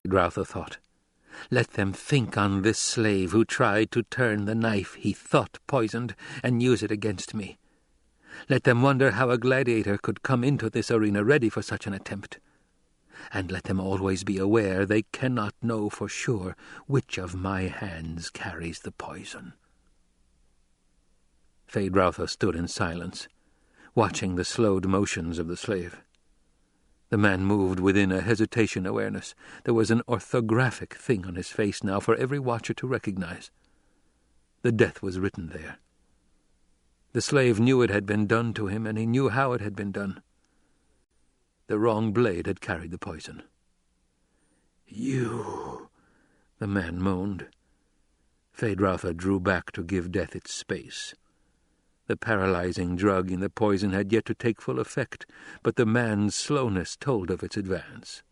Feyd-Rautha thought. Let them think on this slave who tried to turn the knife he thought poisoned and use it against me. Let them wonder how a gladiator could come into this arena ready for such an attempt. And let them always be aware they cannot know for sure which of my hands carries the poison. Feyd-Rautha stood in silence, watching the slowed motions of the slave. The man moved within a hesitation awareness. There was an orthographic thing on his face now for every watcher to recognize. The death was written there. The slave knew it had been done to him, and he knew how it had been done. The wrong blade had carried the poison. "You," the man moaned. Feyd-Rautha drew back to give death its space. The paralyzing drug in the poison had yet to take full effect, but the man's slowness told of its advance.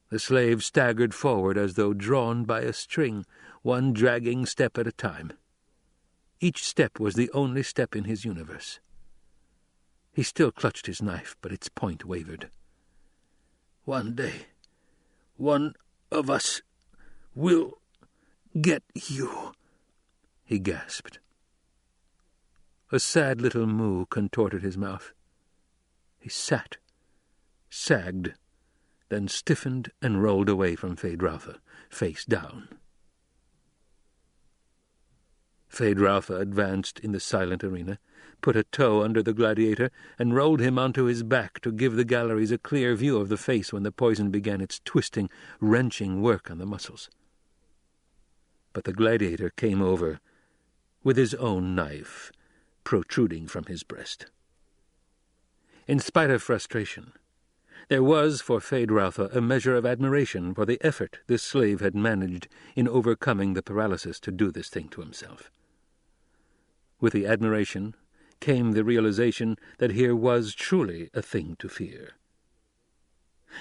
The slave staggered forward as though drawn by a string, one dragging step at a time. Each step was the only step in his universe. He still clutched his knife, but its point wavered. "One day, one of us will get you," he gasped. A sad little moo contorted his mouth. He sat, sagged, then stiffened and rolled away from Feyd-Rautha, face down. Feyd-Rautha advanced in the silent arena, put a toe under the gladiator, and rolled him onto his back to give the galleries a clear view of the face when the poison began its twisting, wrenching work on the muscles. But the gladiator came over with his own knife protruding from his breast. In spite of frustration, there was for Feyd-Rautha a measure of admiration for the effort this slave had managed in overcoming the paralysis to do this thing to himself. With the admiration came the realization that here was truly a thing to fear.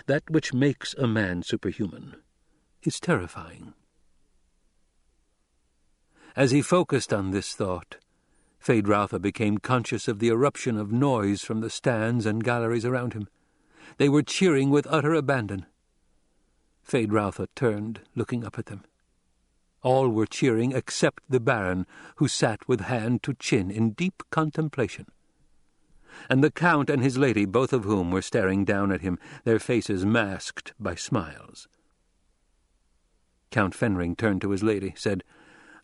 That which makes a man superhuman is terrifying. As he focused on this thought, Feyd-Rautha became conscious of the eruption of noise from the stands and galleries around him. They were cheering with utter abandon. Feyd-Rautha turned, looking up at them. All were cheering except the Baron, who sat with hand to chin in deep contemplation. And the Count and his lady, both of whom were staring down at him, their faces masked by smiles. Count Fenring turned to his lady, said,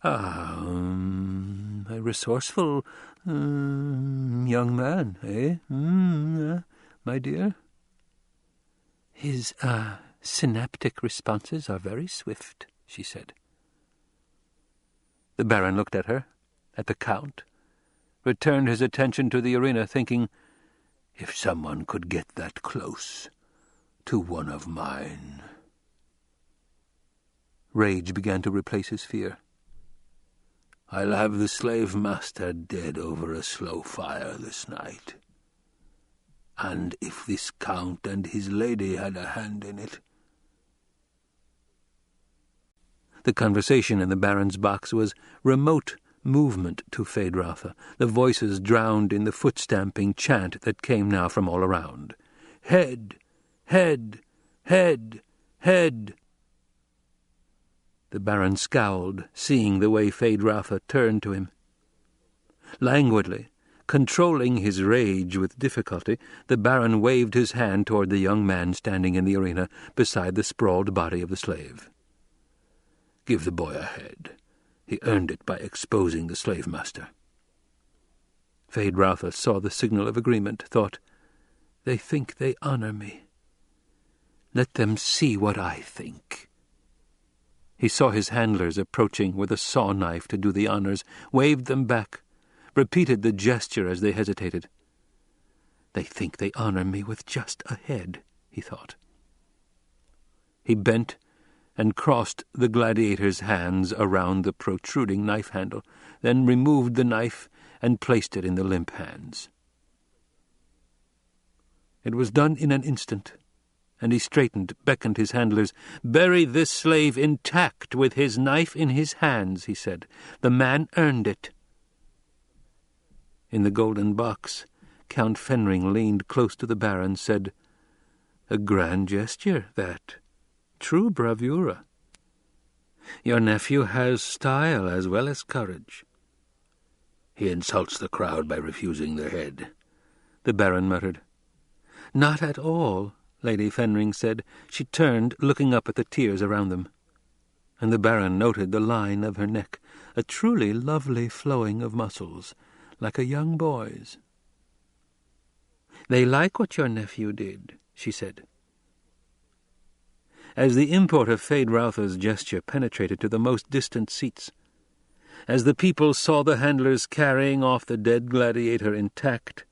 "A resourceful young man, eh, my dear?" "His synaptic responses are very swift," she said. The Baron looked at her, at the Count, returned his attention to the arena, thinking, "If someone could get that close to one of mine." Rage began to replace his fear. "I'll have the slave master dead over a slow fire this night. And if this Count and his lady had a hand in it..." The conversation in the Baron's box was remote movement to Feyd-Rautha, the voices drowned in the foot-stamping chant that came now from all around. "Head! Head! Head! Head!" The Baron scowled, seeing the way Feyd-Rautha turned to him. Languidly, controlling his rage with difficulty, the Baron waved his hand toward the young man standing in the arena beside the sprawled body of the slave. "Give the boy a head. He earned it by exposing the slave-master." Feyd-Rautha saw the signal of agreement, thought, "They think they honor me. Let them see what I think." He saw his handlers approaching with a saw-knife to do the honors, waved them back, repeated the gesture as they hesitated. "They think they honor me with just a head," he thought. He bent and crossed the gladiator's hands around the protruding knife handle, then removed the knife and placed it in the limp hands. It was done in an instant, and he straightened, beckoned his handlers. "Bury this slave intact with his knife in his hands," he said. "The man earned it." In the golden box, Count Fenring leaned close to the Baron, said, "A grand gesture, that, true bravura. Your nephew has style as well as courage." "He insults the crowd by refusing their head," the Baron muttered. "Not at all," Lady Fenring said. She turned, looking up at the tiers around them. And the Baron noted the line of her neck, a truly lovely flowing of muscles, like a young boy's. "They like what your nephew did," she said. As the import of Feyd-Rautha's gesture penetrated to the most distant seats, as the people saw the handlers carrying off the dead gladiator intact,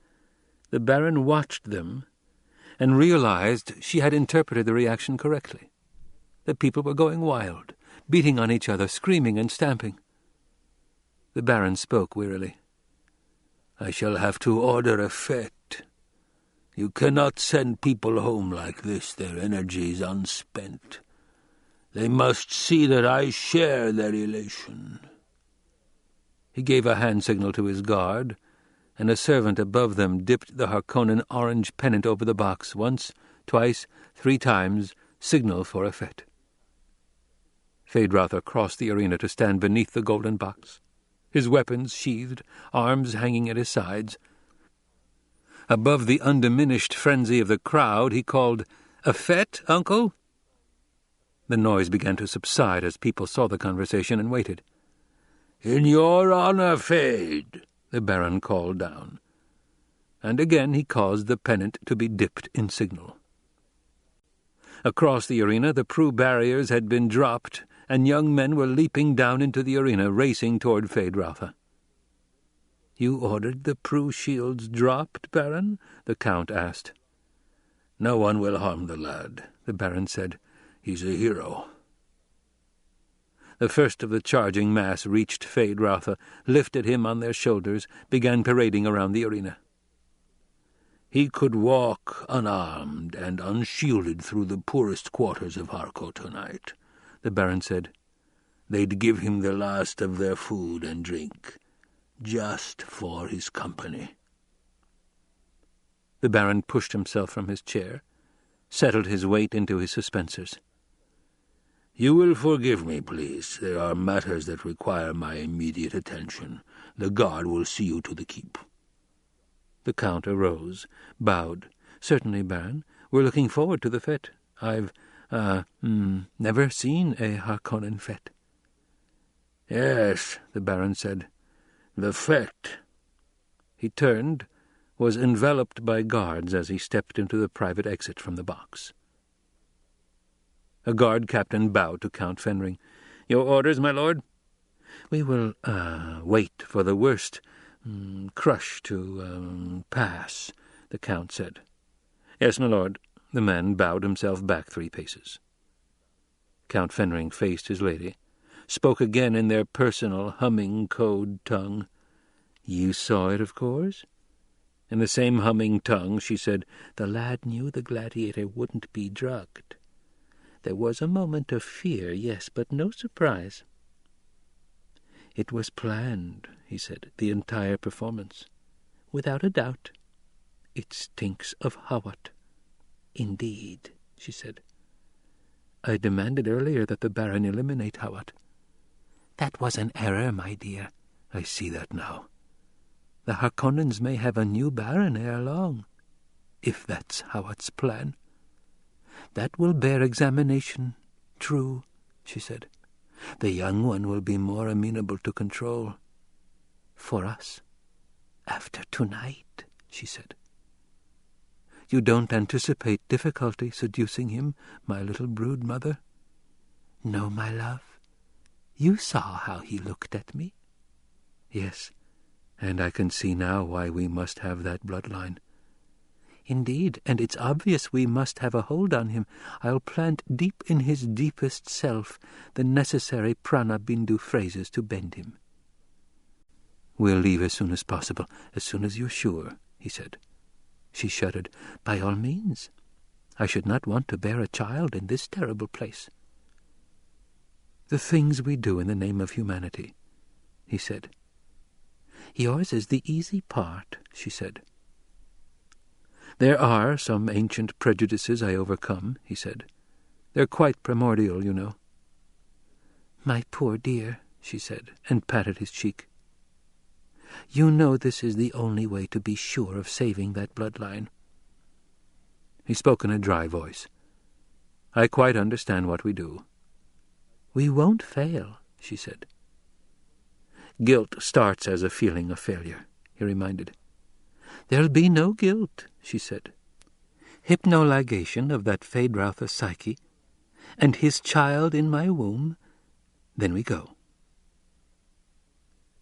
the Baron watched them and realized she had interpreted the reaction correctly. The people were going wild, beating on each other, screaming and stamping. The Baron spoke wearily. "I shall have to order a fete. You cannot send people home like this, their energies unspent. They must see that I share their elation." He gave a hand signal to his guard, and a servant above them dipped the Harkonnen orange pennant over the box once, twice, 3 times, signal for a fete. Feyd-Rautha crossed the arena to stand beneath the golden box, his weapons sheathed, arms hanging at his sides. Above the undiminished frenzy of the crowd, he called, "A fete, uncle?" The noise began to subside as people saw the conversation and waited. "In your honor, Feyd," the Baron called down. And again he caused the pennant to be dipped in signal. Across the arena the Prue barriers had been dropped, and young men were leaping down into the arena, racing toward Feyd-Rautha. "You ordered the Prue shields dropped, Baron?" the Count asked. "No one will harm the lad," the Baron said. "He's a hero." The first of the charging mass reached Feyd-Rautha, lifted him on their shoulders, began parading around the arena. "He could walk unarmed and unshielded through the poorest quarters of Harco tonight," the Baron said. "They'd give him the last of their food and drink, just for his company." The Baron pushed himself from his chair, settled his weight into his suspensors. "You will forgive me, please. There are matters that require my immediate attention. The guard will see you to the keep." The Count arose, bowed. "Certainly, Baron. We're looking forward to the fete. I've, never seen a Harkonnen fete." "Yes," the Baron said. "The fete." He turned, was enveloped by guards as he stepped into the private exit from the box. A guard captain bowed to Count Fenring. "Your orders, my lord?" "We will, wait for the worst crush to pass," the Count said. "Yes, my lord." The man bowed himself back 3 paces. Count Fenring faced his lady, spoke again in their personal, humming code tongue. "You saw it, of course?" In the same humming tongue she said, "The lad knew the gladiator wouldn't be drugged. There was a moment of fear, yes, but no surprise." "It was planned," he said, "the entire performance. Without a doubt. It stinks of Hawat." "Indeed," she said. "I demanded earlier that the Baron eliminate Hawat." "That was an error, my dear. I see that now. The Harkonnens may have a new Baron ere long, if that's Hawat's plan." "That will bear examination. True," she said. "The young one will be more amenable to control. For us. After tonight," she said. "You don't anticipate difficulty seducing him, my little brood mother?" "No, my love. You saw how he looked at me." "Yes, and I can see now why we must have that bloodline." "Indeed, and it's obvious we must have a hold on him. I'll plant deep in his deepest self the necessary prana-bindu phrases to bend him." "We'll leave as soon as possible, as soon as you're sure," he said. She shuddered. "By all means. I should not want to bear a child in this terrible place." "The things we do in the name of humanity," he said. "Yours is the easy part," she said. "There are some ancient prejudices I overcome," he said. They're quite primordial, you know." "My poor dear," she said, and patted his cheek. "You know this is the only way to be sure of saving that bloodline." He spoke in a dry voice. "I quite understand what we do." "We won't fail," she said. "Guilt starts as a feeling of failure," he reminded. "There'll be no guilt," she said. "Hypnoligation of that Feyd-Rautha psyche, and his child in my womb, then we go."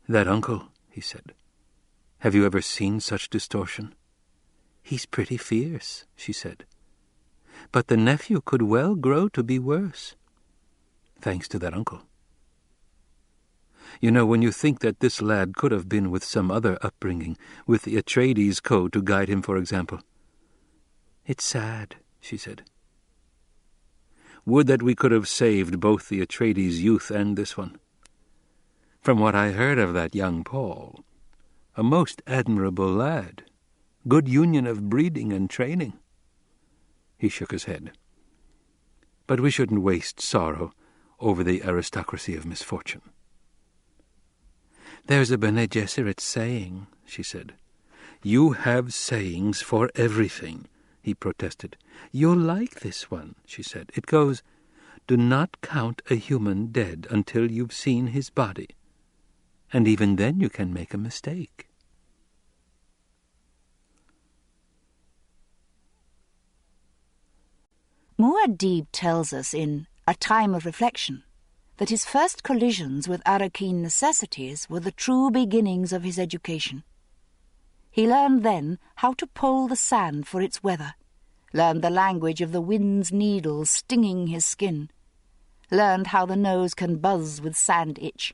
"That uncle," he said. "Have you ever seen such distortion?" "He's pretty fierce," she said. "But the nephew could well grow to be worse." "Thanks to that uncle." "You know, when you think that this lad could have been with some other upbringing, with the Atreides code to guide him, for example." "It's sad," she said. "Would that we could have saved both the Atreides youth and this one. From what I heard of that young Paul, a most admirable lad, good union of breeding and training." He shook his head. "But we shouldn't waste sorrow over the aristocracy of misfortune." "There's a Bene Gesserit saying," she said. "You have sayings for everything," he protested. "You'll like this one," she said. "It goes, 'Do not count a human dead until you've seen his body. And even then you can make a mistake.'" Muad'Dib tells us in A Time of Reflection that his first collisions with Arrakeen necessities were the true beginnings of his education. He learned then how to pole the sand for its weather, learned the language of the wind's needles stinging his skin, learned how the nose can buzz with sand itch,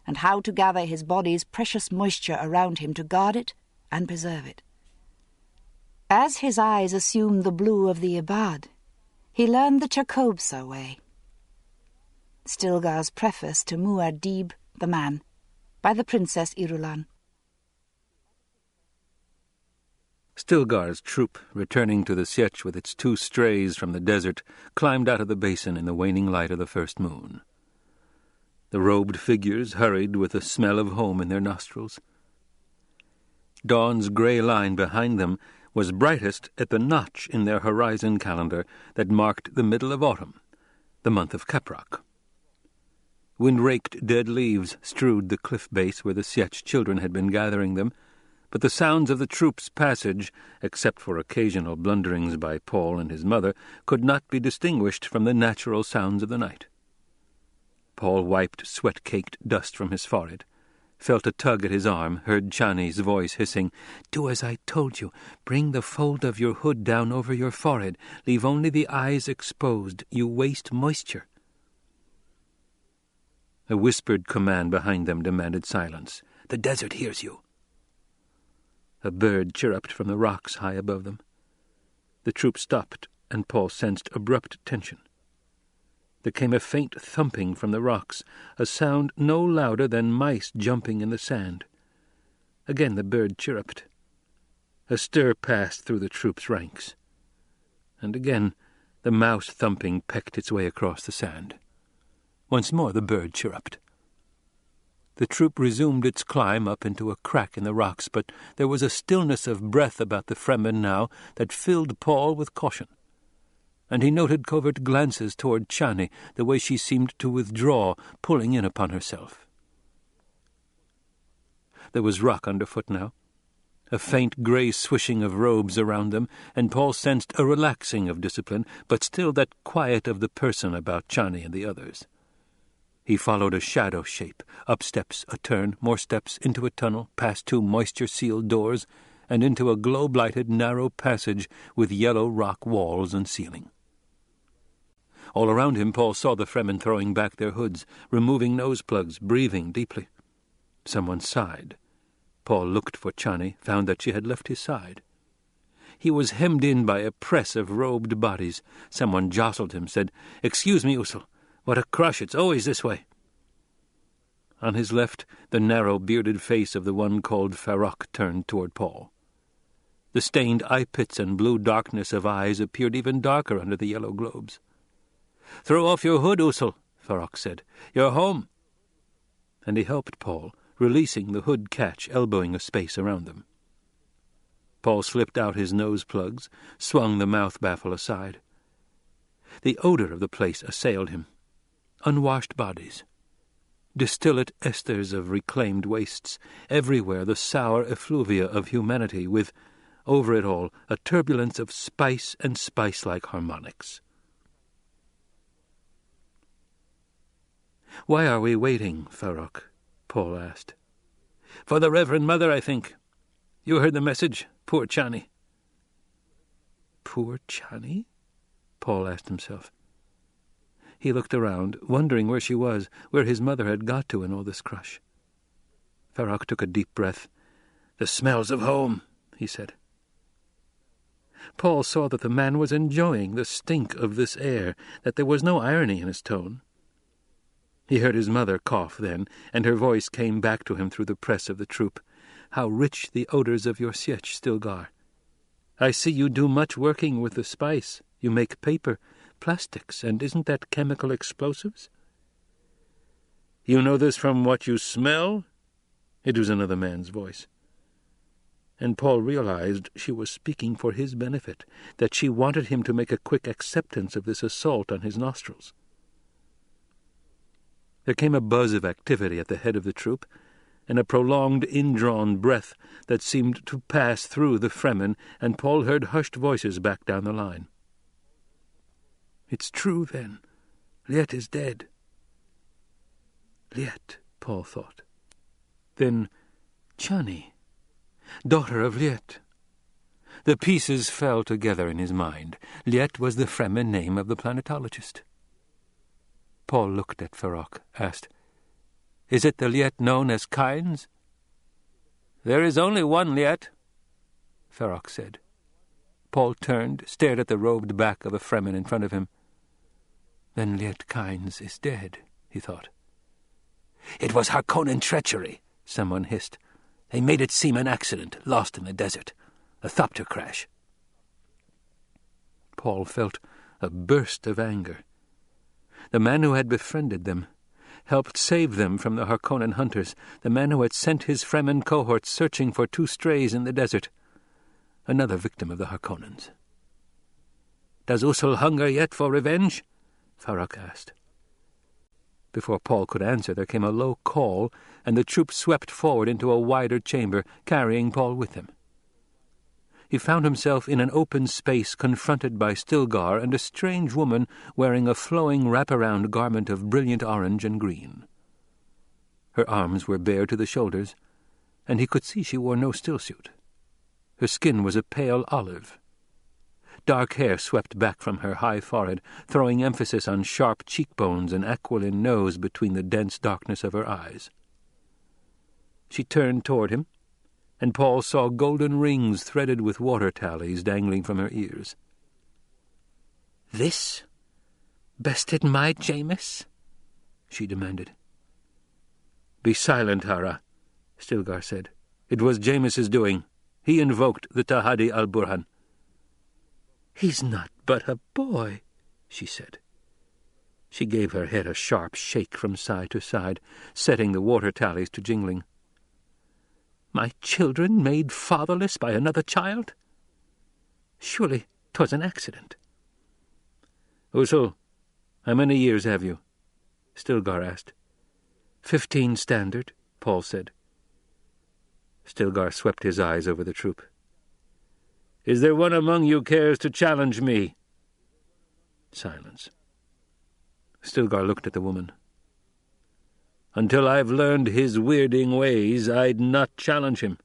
and how to gather his body's precious moisture around him to guard it and preserve it. As his eyes assumed the blue of the Ibad, he learned the Chakobsa way. Stilgar's preface to Muad'Dib the Man, by the Princess Irulan. Stilgar's troop, returning to the Sietch with its 2 strays from the desert, climbed out of the basin in the waning light of the first moon. The robed figures hurried with the smell of home in their nostrils. Dawn's grey line behind them was brightest at the notch in their horizon calendar that marked the middle of autumn, the month of Caprock. Wind-raked dead leaves strewed the cliff base where the Sietch children had been gathering them, but the sounds of the troop's passage, except for occasional blunderings by Paul and his mother, could not be distinguished from the natural sounds of the night. Paul wiped sweat-caked dust from his forehead, felt a tug at his arm, heard Chani's voice hissing, "Do as I told you. Bring the fold of your hood down over your forehead. Leave only the eyes exposed. You waste moisture." A whispered command behind them demanded silence. "The desert hears you." A bird chirruped from the rocks high above them. The troop stopped, and Paul sensed abrupt tension. There came a faint thumping from the rocks, a sound no louder than mice jumping in the sand. Again the bird chirruped. A stir passed through the troop's ranks. And again the mouse thumping pecked its way across the sand. Once more the bird chirruped. The troop resumed its climb up into a crack in the rocks, but there was a stillness of breath about the Fremen now that filled Paul with caution, and he noted covert glances toward Chani, the way she seemed to withdraw, pulling in upon herself. There was rock underfoot now, a faint grey swishing of robes around them, and Paul sensed a relaxing of discipline, but still that quiet of the person about Chani and the others. He followed a shadow shape, up steps, a turn, more steps, into a tunnel, past 2 moisture-sealed doors, and into a globe-lighted narrow passage with yellow rock walls and ceiling. All around him Paul saw the Fremen throwing back their hoods, removing nose plugs, breathing deeply. Someone sighed. Paul looked for Chani, found that she had left his side. He was hemmed in by a press of robed bodies. Someone jostled him, said, "Excuse me, Usul. What a crush, it's always this way." On his left, the narrow, bearded face of the one called Farrokh turned toward Paul. The stained eye-pits and blue darkness of eyes appeared even darker under the yellow globes. "Throw off your hood, Usul," Farrak said. "You're home." And he helped Paul, releasing the hood catch, elbowing a space around them. Paul slipped out his nose plugs, swung the mouth baffle aside. The odor of the place assailed him. Unwashed bodies. Distillate esters of reclaimed wastes. Everywhere the sour effluvia of humanity with, over it all, a turbulence of spice and spice-like harmonics. "Why are we waiting, Farrak?" Paul asked. "For the Reverend Mother, I think. You heard the message? Poor Chani." "Poor Chani?" Paul asked himself. He looked around, wondering where she was, where his mother had got to in all this crush. Farrak took a deep breath. "The smells of home," he said. Paul saw that the man was enjoying the stink of this air, that there was no irony in his tone. He heard his mother cough then, and her voice came back to him through the press of the troop. "How rich the odors of your sietch, Stilgar. I see you do much working with the spice. You make paper, plastics, and isn't that chemical explosives?" "You know this from what you smell?" It was another man's voice. And Paul realized she was speaking for his benefit, that she wanted him to make a quick acceptance of this assault on his nostrils. There came a buzz of activity at the head of the troop, and a prolonged indrawn breath that seemed to pass through the Fremen, and Paul heard hushed voices back down the line. "It's true, then. Liet is dead." Liet, Paul thought. Then Chani, daughter of Liet. The pieces fell together in his mind. Liet was the Fremen name of the planetologist. Paul looked at Farrak, asked, "Is it the Liet known as Kynes?" "There is only one Liet," Farrak said. Paul turned, stared at the robed back of a Fremen in front of him. "Then Liet Kynes is dead," he thought. "It was Harkonnen treachery," someone hissed. "They made it seem an accident, lost in the desert. A thopter crash." Paul felt a burst of anger. The man who had befriended them, helped save them from the Harkonnen hunters, the man who had sent his Fremen cohorts searching for 2 strays in the desert, another victim of the Harkonnens. "Does Usul hunger yet for revenge?" Farrak asked. Before Paul could answer, there came a low call, and the troop swept forward into a wider chamber, carrying Paul with them. He found himself in an open space, confronted by Stilgar and a strange woman wearing a flowing wraparound garment of brilliant orange and green. Her arms were bare to the shoulders, and he could see she wore no stillsuit. Her skin was a pale olive. Dark hair swept back from her high forehead, throwing emphasis on sharp cheekbones and aquiline nose between the dense darkness of her eyes. She turned toward him, and Paul saw golden rings threaded with water tallies dangling from her ears. "This bested my Jameis?" she demanded. "Be silent, Hara," Stilgar said. "It was Jameis's doing. He invoked the Tahadi al-Burhan." "He's not but a boy," she said. She gave her head a sharp shake from side to side, setting the water tallies to jingling. "My children made fatherless by another child? Surely 'twas an accident." "Usul, how many years have you?" Stilgar asked. 15 standard, Paul said. Stilgar swept his eyes over the troop. "Is there one among you cares to challenge me?" Silence. Stilgar looked at the woman. "Until I've learned his weirding ways, I'd not challenge him."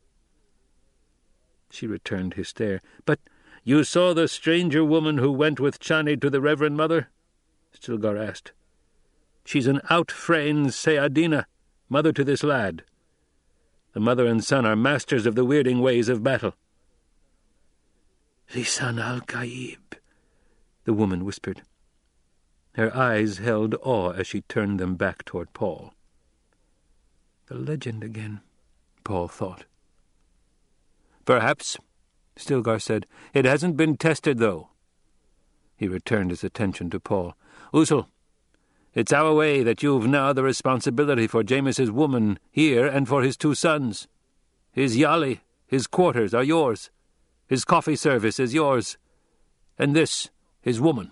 She returned his stare. "But you saw the stranger woman who went with Chani to the Reverend Mother?" Stilgar asked. "She's an out-frain Sayadina, mother to this lad. The mother and son are masters of the weirding ways of battle." "Lisan al-Gaib," the woman whispered. Her eyes held awe as she turned them back toward Paul. The legend again, Paul thought. "Perhaps," Stilgar said. "It hasn't been tested, though." He returned his attention to Paul. Usul, it's our way that you've now the responsibility for James's woman here and for his 2 sons. His yali, his quarters are yours. His coffee service is yours. And this, his woman.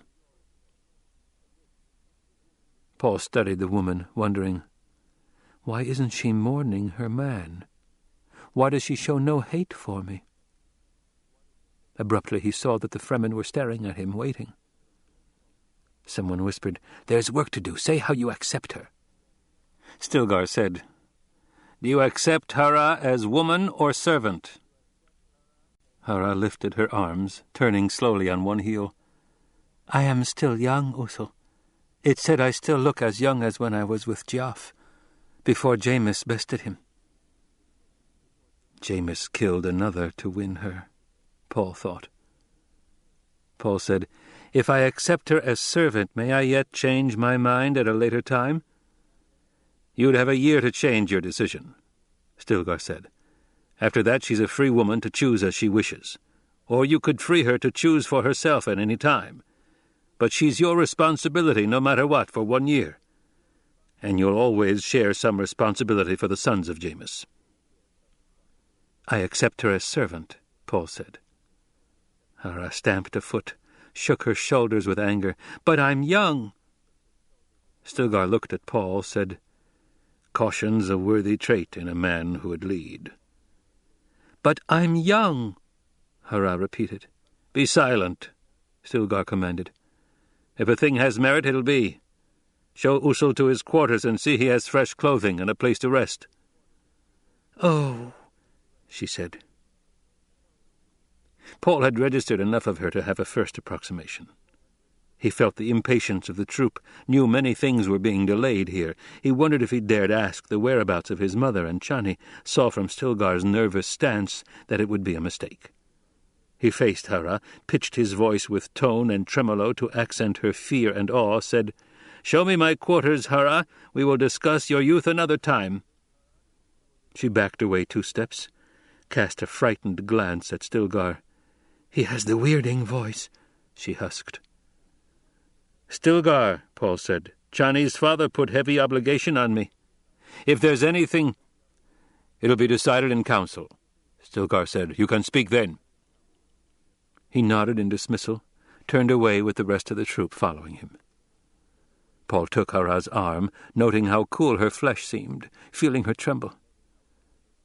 Paul studied the woman, wondering, why isn't she mourning her man? Why does she show no hate for me? Abruptly he saw that the Fremen were staring at him, waiting. Someone whispered, "There's work to do. Say how you accept her." Stilgar said, "Do you accept Hara as woman or servant?" Hara lifted her arms, turning slowly on one heel. "I am still young, Usul. It said I still look as young as when I was with Geoff, before Jamis bested him." Jamis killed another to win her, Paul thought. Paul said, "If I accept her as servant, may I yet change my mind at a later time?" "You'd have a year to change your decision," Stilgar said. "After that she's a free woman to choose as she wishes. Or you could free her to choose for herself at any time. But she's your responsibility no matter what for 1 year. And you'll always share some responsibility for the sons of Jamis." "I accept her as servant," Paul said. Hara stamped a foot, shook her shoulders with anger. "But I'm young." Stilgar looked at Paul, said, "Caution's a worthy trait in a man who would lead." "But I'm young," Hara repeated. "Be silent," Stilgar commanded. "If a thing has merit, it'll be. Show Usul to his quarters and see he has fresh clothing and a place to rest." "Oh," she said. Paul had registered enough of her to have a first approximation. He felt the impatience of the troop, knew many things were being delayed here. He wondered if he dared ask the whereabouts of his mother and Chani, saw from Stilgar's nervous stance that it would be a mistake. He faced Hara, pitched his voice with tone and tremolo to accent her fear and awe, said, "Show me my quarters, Hara. We will discuss your youth another time." She backed away 2 steps, cast a frightened glance at Stilgar. "He has the weirding voice," she husked. "Stilgar," Paul said, "Chani's father put heavy obligation on me. If there's anything—" "It'll be decided in council," Stilgar said. "You can speak then." He nodded in dismissal, turned away with the rest of the troop following him. Paul took Hara's arm, noting how cool her flesh seemed, feeling her tremble.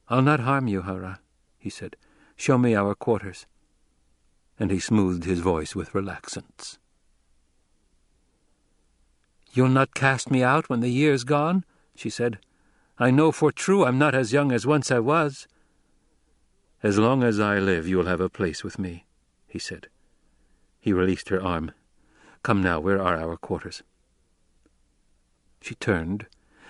"I'll not harm you, Hara," he said. "Show me our quarters." And he smoothed his voice with relaxance. "You'll not cast me out when the year's gone?" she said. "I know for true I'm not as young as once I was." "As long as I live, you'll have a place with me," he said. He released her arm. "Come now, where are our quarters?" She turned,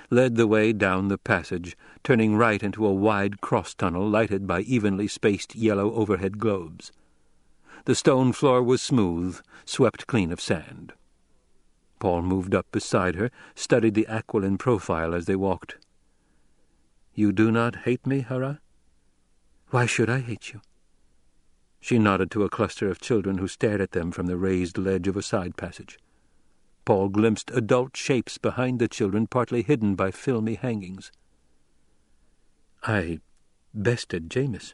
led the way down the passage, turning right into a wide cross-tunnel lighted by evenly spaced yellow overhead globes. The stone floor was smooth, swept clean of sand. Paul moved up beside her, studied the aquiline profile as they walked. "You do not hate me, Hara?" "Why should I hate you?" She nodded to a cluster of children who stared at them from the raised ledge of a side passage. Paul glimpsed adult shapes behind the children, partly hidden by filmy hangings. "I bested Jamis."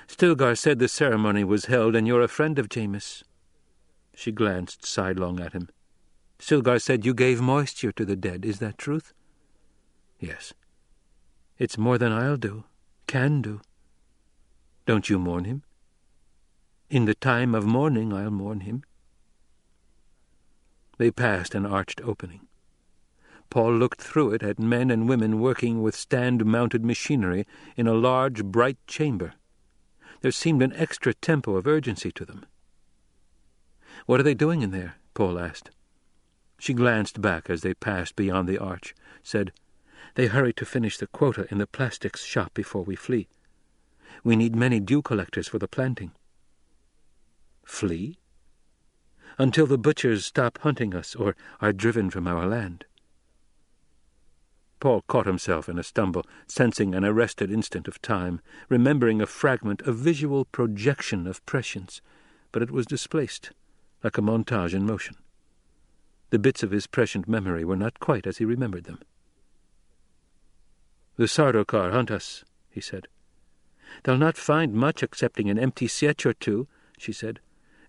"Stilgar said the ceremony was held and you're a friend of Jamis." She glanced sidelong at him. "Stilgar said you gave moisture to the dead. Is that truth?" "Yes." "It's more than I'll do, can do." "Don't you mourn him?" "In the time of mourning I'll mourn him." They passed an arched opening. Paul looked through it at men and women working with stand-mounted machinery in a large, bright chamber. There seemed an extra tempo of urgency to them. "What are they doing in there?" Paul asked. She glanced back as they passed beyond the arch, said, "They hurry to finish the quota in the plastics shop before we flee. We need many dew collectors for the planting." "Flee?" "Until the butchers stop hunting us or are driven from our land." Paul caught himself in a stumble, sensing an arrested instant of time, remembering a fragment of visual projection of prescience, but it was displaced, like a montage in motion. The bits of his prescient memory were not quite as he remembered them. "The Sardaukar hunt us," he said. "They'll not find much excepting an empty sietch or two," she said,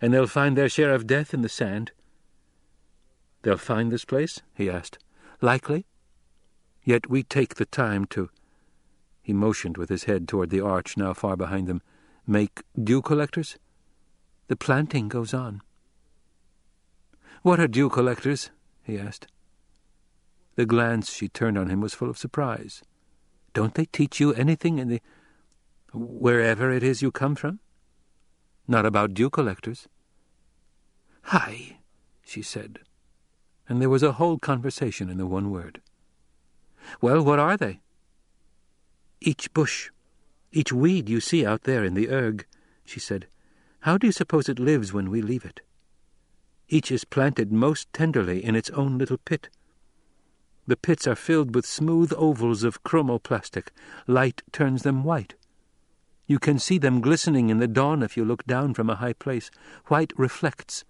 "and they'll find their share of death in the sand." "They'll find this place?" he asked. "Likely. Yet we take the time to—" He motioned with his head toward the arch now far behind them. "Make dew collectors? The planting goes on." "What are dew collectors?" he asked. The glance she turned on him was full of surprise. "Don't they teach you anything in the... wherever it is you come from? Not about dew collectors?" "Hi," she said, and there was a whole conversation in the one word. "Well, what are they?" "Each bush, each weed you see out there in the erg," she said, "how do you suppose it lives when we leave it? Each is planted most tenderly in its own little pit. The pits are filled with smooth ovals of chromoplastic. Light turns them white. You can see them glistening in the dawn if you look down from a high place. White reflects.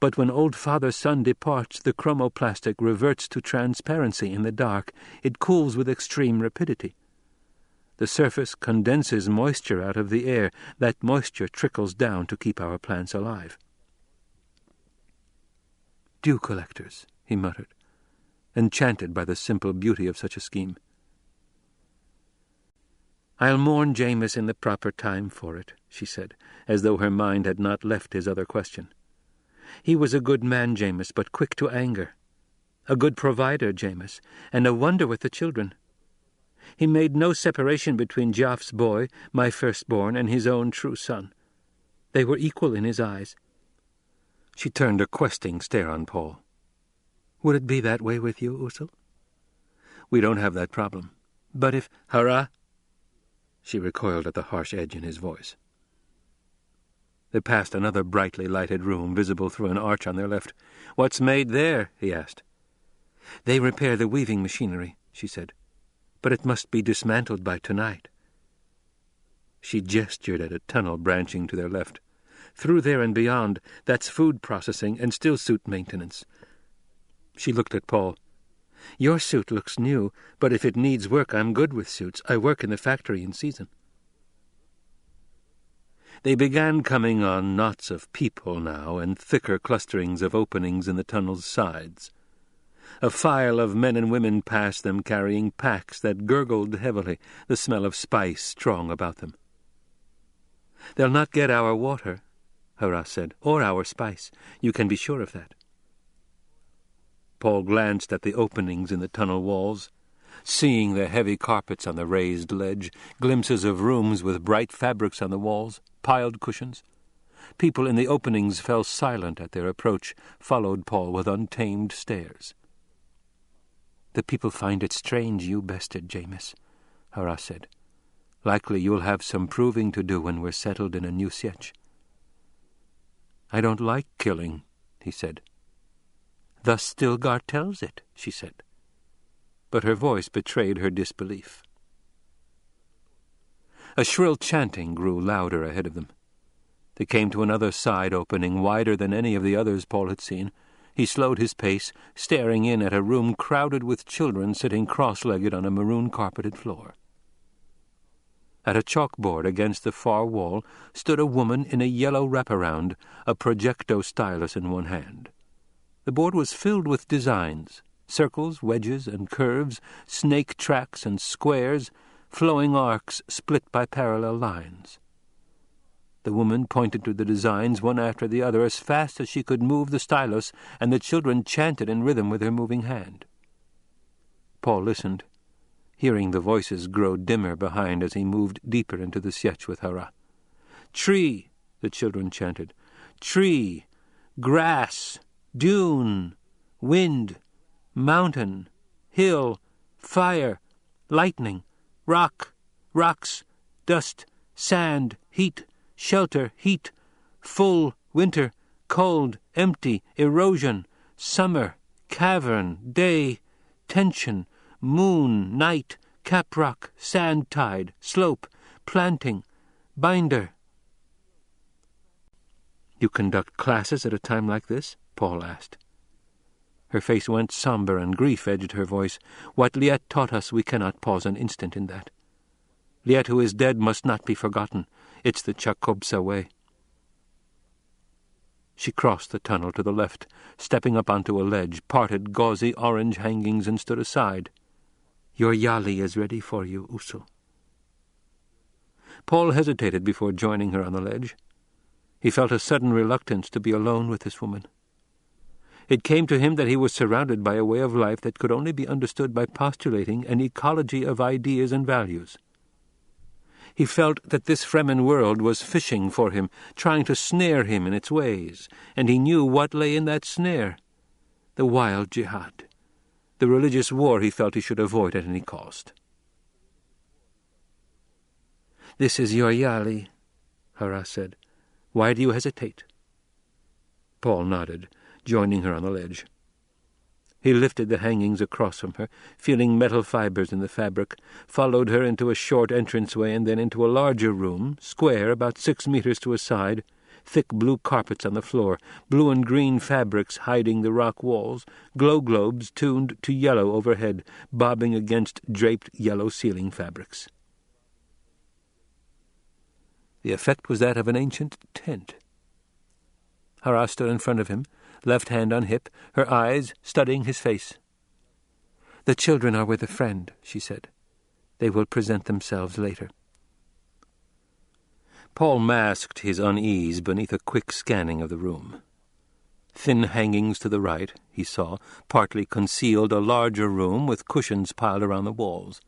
But when old Father Sun departs, the chromoplastic reverts to transparency in the dark. It cools with extreme rapidity. The surface condenses moisture out of the air. That moisture trickles down to keep our plants alive." "Dew collectors," he muttered, enchanted by the simple beauty of such a scheme. "I'll mourn Jameis in the proper time for it," she said, as though her mind had not left his other question. "He was a good man, Jameis, but quick to anger. A good provider, Jameis, and a wonder with the children. He made no separation between Jaff's boy, my firstborn, and his own true son. They were equal in his eyes." She turned a questing stare on Paul. "Would it be that way with you, Usul?" "We don't have that problem. But if—" "Hurrah!" She recoiled at the harsh edge in his voice. They passed another brightly lighted room, visible through an arch on their left. "What's made there?" he asked. "They repair the weaving machinery," she said. "But it must be dismantled by tonight." She gestured at a tunnel branching to their left. "Through there and beyond, that's food processing and still suit maintenance." She looked at Paul. "Your suit looks new, but if it needs work, I'm good with suits. I work in the factory in season." They began coming on knots of people now, and thicker clusterings of openings in the tunnel's sides. A file of men and women passed them carrying packs that gurgled heavily, the smell of spice strong about them. "They'll not get our water," Hurrah said, "or our spice. You can be sure of that." Paul glanced at the openings in the tunnel walls, seeing the heavy carpets on the raised ledge, glimpses of rooms with bright fabrics on the walls, piled cushions. People in the openings fell silent at their approach, followed Paul with untamed stares. "The people find it strange you bested, Jameis," Hurrah said. "Likely you'll have some proving to do when we're settled in a new sietch." "I don't like killing," he said. "Thus Stilgar tells it," she said. But her voice betrayed her disbelief. A shrill chanting grew louder ahead of them. They came to another side opening, wider than any of the others Paul had seen. He slowed his pace, staring in at a room crowded with children sitting cross-legged on a maroon-carpeted floor. At a chalkboard against the far wall stood a woman in a yellow wraparound, a projecto stylus in one hand. The board was filled with designs, circles, wedges, and curves, snake tracks and squares, flowing arcs split by parallel lines. The woman pointed to the designs one after the other as fast as she could move the stylus, and the children chanted in rhythm with her moving hand. Paul listened, hearing the voices grow dimmer behind as he moved deeper into the sietch with Hurrah. "Tree," the children chanted. "Tree, grass, dune, wind, mountain, hill, fire, lightning, rock, rocks, dust, sand, heat, shelter, heat, full, winter, cold, empty, erosion, summer, cavern, day, tension, moon, night, caprock, sand tide, slope, planting, binder." "You conduct classes at a time like this?" Paul asked. Her face went sombre, and grief edged her voice. What Liet taught us, we cannot pause an instant in that. Liet, who is dead, must not be forgotten. It's the Chakobsa way. She crossed the tunnel to the left, stepping up onto a ledge, parted gauzy orange hangings, and stood aside. Your Yali is ready for you, Usul. Paul hesitated before joining her on the ledge. He felt a sudden reluctance to be alone with this woman. It came to him that he was surrounded by a way of life that could only be understood by postulating an ecology of ideas and values. He felt that this Fremen world was fishing for him, trying to snare him in its ways, and he knew what lay in that snare: the wild jihad, the religious war he felt he should avoid at any cost. "This is your Yali," Hara said. "Why do you hesitate?" Paul nodded, joining her on the ledge. He lifted the hangings across from her, feeling metal fibers in the fabric, followed her into a short entranceway and then into a larger room, square, about 6 meters to a side, thick blue carpets on the floor, blue and green fabrics hiding the rock walls, glow globes tuned to yellow overhead, bobbing against draped yellow ceiling fabrics. The effect was that of an ancient tent. Hara stood in front of him, left hand on hip, her eyes studying his face. "The children are with a friend," she said. "They will present themselves later." Paul masked his unease beneath a quick scanning of the room. Thin hangings to the right, he saw, partly concealed a larger room with cushions piled around the walls.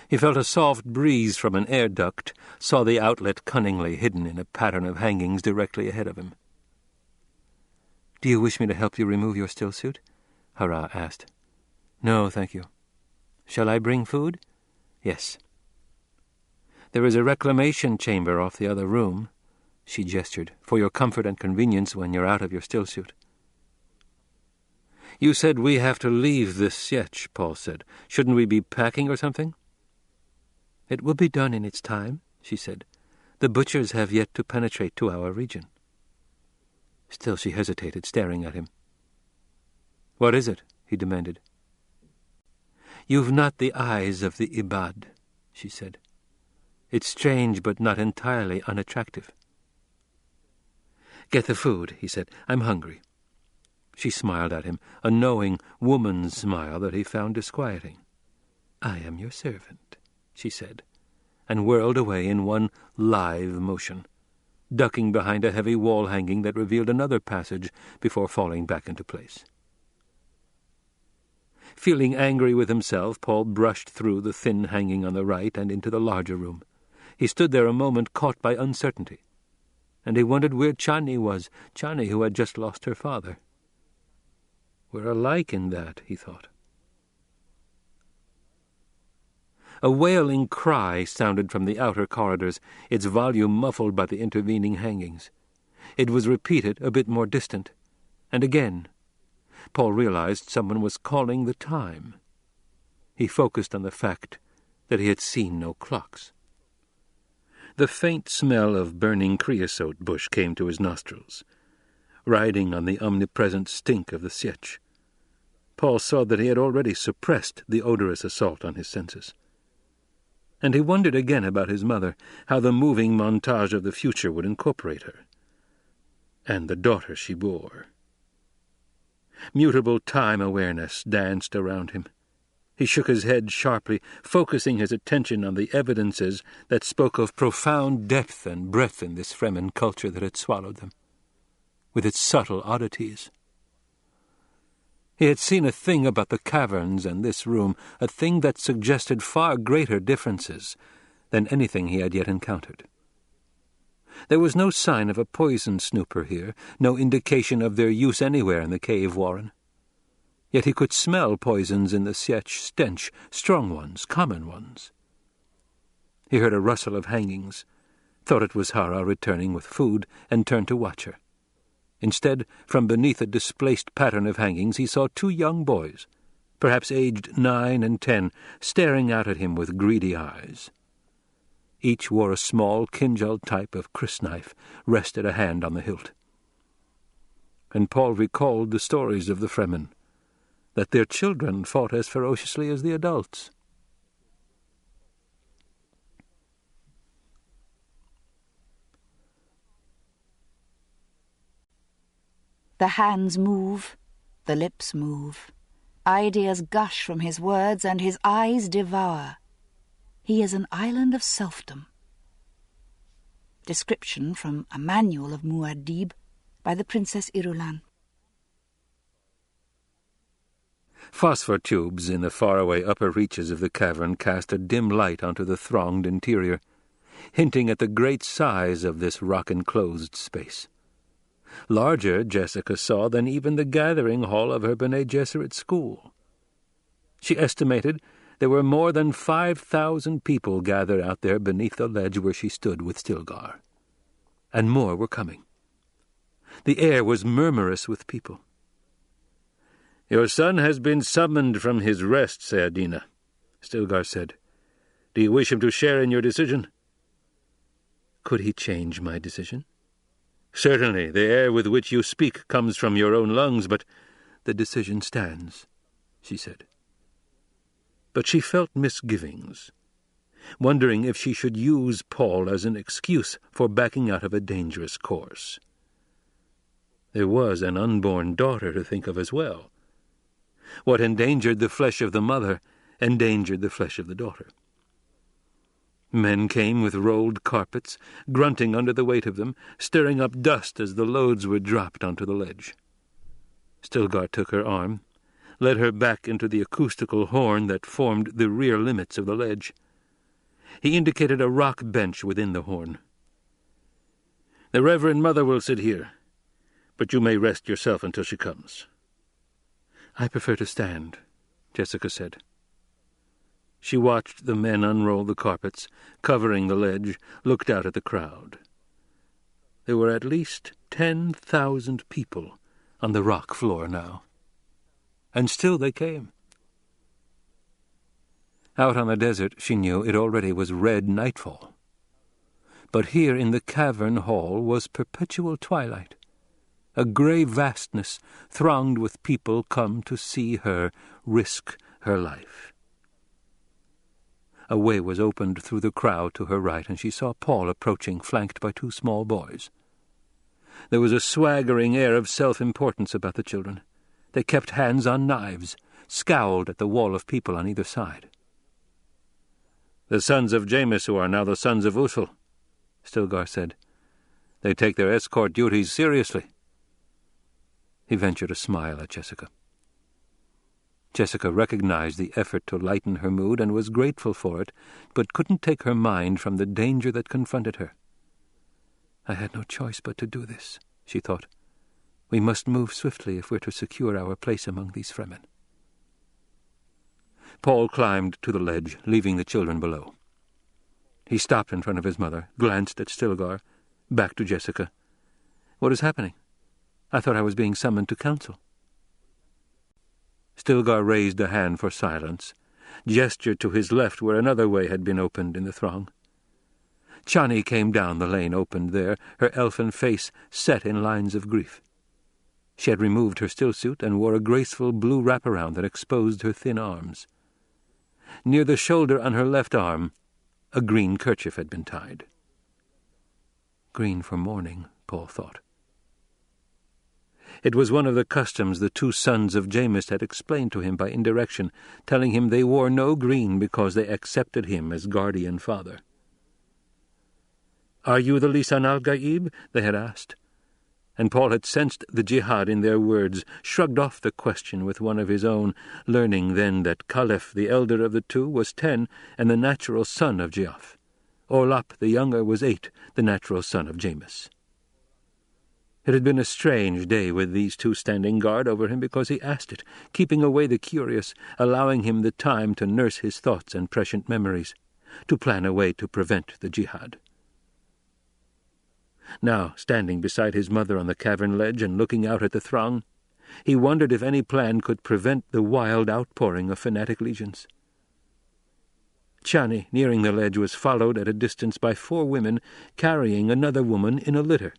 He felt a soft breeze from an air duct, saw the outlet cunningly hidden in a pattern of hangings directly ahead of him. "Do you wish me to help you remove your stillsuit?" Hara asked. "No, thank you." "Shall I bring food?" "Yes." "There is a reclamation chamber off the other room," she gestured, "for your comfort and convenience when you're out of your stillsuit." "You said we have to leave this sietch," Paul said. "Shouldn't we be packing or something?" "It will be done in its time," she said. "The butchers have yet to penetrate to our region." Still she hesitated, staring at him. "What is it?" he demanded. "You've not the eyes of the Ibad," she said. "It's strange, but not entirely unattractive." "Get the food," he said. "I'm hungry." She smiled at him, a knowing woman's smile that he found disquieting. "I am your servant," she said, and whirled away in one lithe motion, ducking behind a heavy wall hanging that revealed another passage before falling back into place. Feeling angry with himself, Paul brushed through the thin hanging on the right and into the larger room. He stood there a moment, caught by uncertainty, and he wondered where Chani was, Chani who had just lost her father. "We're alike in that," he thought. A wailing cry sounded from the outer corridors, its volume muffled by the intervening hangings. It was repeated, a bit more distant, and again. Paul realized someone was calling the time. He focused on the fact that he had seen no clocks. The faint smell of burning creosote bush came to his nostrils, riding on the omnipresent stink of the sietch. Paul saw that he had already suppressed the odorous assault on his senses. And he wondered again about his mother, how the moving montage of the future would incorporate her, and the daughter she bore. Mutable time-awareness danced around him. He shook his head sharply, focusing his attention on the evidences that spoke of profound depth and breadth in this Fremen culture that had swallowed them, with its subtle oddities. He had seen a thing about the caverns and this room, a thing that suggested far greater differences than anything he had yet encountered. There was no sign of a poison snooper here, no indication of their use anywhere in the cave warren. Yet he could smell poisons in the sietch stench, strong ones, common ones. He heard a rustle of hangings, thought it was Hara returning with food, and turned to watch her. Instead, from beneath a displaced pattern of hangings, he saw 2 young boys, perhaps aged 9 and 10, staring out at him with greedy eyes. Each wore a small, kinjal type of crysknife, rested a hand on the hilt. And Paul recalled the stories of the Fremen, that their children fought as ferociously as the adults. The hands move, the lips move. Ideas gush from his words, and his eyes devour. He is an island of selfdom. Description from a manual of Muad'Dib by the Princess Irulan. Phosphor tubes in the faraway upper reaches of the cavern cast a dim light onto the thronged interior, hinting at the great size of this rock-enclosed space. Larger, Jessica saw, than even the gathering hall of her Bene Gesserit school. She estimated there were more than 5,000 people gathered out there beneath the ledge where she stood with Stilgar. And more were coming. The air was murmurous with people. "Your son has been summoned from his rest, Saadina," Stilgar said. "Do you wish him to share in your decision?" Could he change my decision? "Certainly. The air with which you speak comes from your own lungs, but—" "The decision stands," she said. But she felt misgivings, wondering if she should use Paul as an excuse for backing out of a dangerous course. There was an unborn daughter to think of as well. What endangered the flesh of the mother endangered the flesh of the daughter. Men came with rolled carpets, grunting under the weight of them, stirring up dust as the loads were dropped onto the ledge. Stilgar took her arm, led her back into the acoustical horn that formed the rear limits of the ledge. He indicated a rock bench within the horn. "The Reverend Mother will sit here, but you may rest yourself until she comes." "I prefer to stand," Jessica said. She watched the men unroll the carpets, covering the ledge, looked out at the crowd. There were at least 10,000 people on the rock floor now. And still they came. Out on the desert, she knew it already was red nightfall. But here in the cavern hall was perpetual twilight, a grey vastness thronged with people come to see her risk her life. A way was opened through the crowd to her right, and she saw Paul approaching, flanked by 2 small boys. There was a swaggering air of self-importance about the children. They kept hands on knives, scowled at the wall of people on either side. "The sons of Jamis who are now the sons of Usul," Stilgar said. "They take their escort duties seriously." He ventured a smile at Jessica. Jessica recognized the effort to lighten her mood and was grateful for it, but couldn't take her mind from the danger that confronted her. "I had no choice but to do this," she thought. "We must move swiftly if we're to secure our place among these Fremen." Paul climbed to the ledge, leaving the children below. He stopped in front of his mother, glanced at Stilgar, back to Jessica. "What is happening? I thought I was being summoned to council." Stilgar raised a hand for silence, gestured to his left where another way had been opened in the throng. Chani came down the lane opened there, her elfin face set in lines of grief. She had removed her stillsuit and wore a graceful blue wraparound that exposed her thin arms. Near the shoulder on her left arm, a green kerchief had been tied. Green for mourning, Paul thought. It was one of the customs the 2 sons of Jamis had explained to him by indirection, telling him they wore no green because they accepted him as guardian father. "Are you the Lisan al-Gaib?" they had asked. And Paul had sensed the jihad in their words, shrugged off the question with one of his own, learning then that Caliph, the elder of the 2, was 10 and the natural son of Giaf. Orlap, the younger, was 8, the natural son of Jamis. It had been a strange day with these 2 standing guard over him because he asked it, keeping away the curious, allowing him the time to nurse his thoughts and prescient memories, to plan a way to prevent the jihad. Now, standing beside his mother on the cavern ledge and looking out at the throng, he wondered if any plan could prevent the wild outpouring of fanatic legions. Chani, nearing the ledge, was followed at a distance by 4 women carrying another woman in a litter.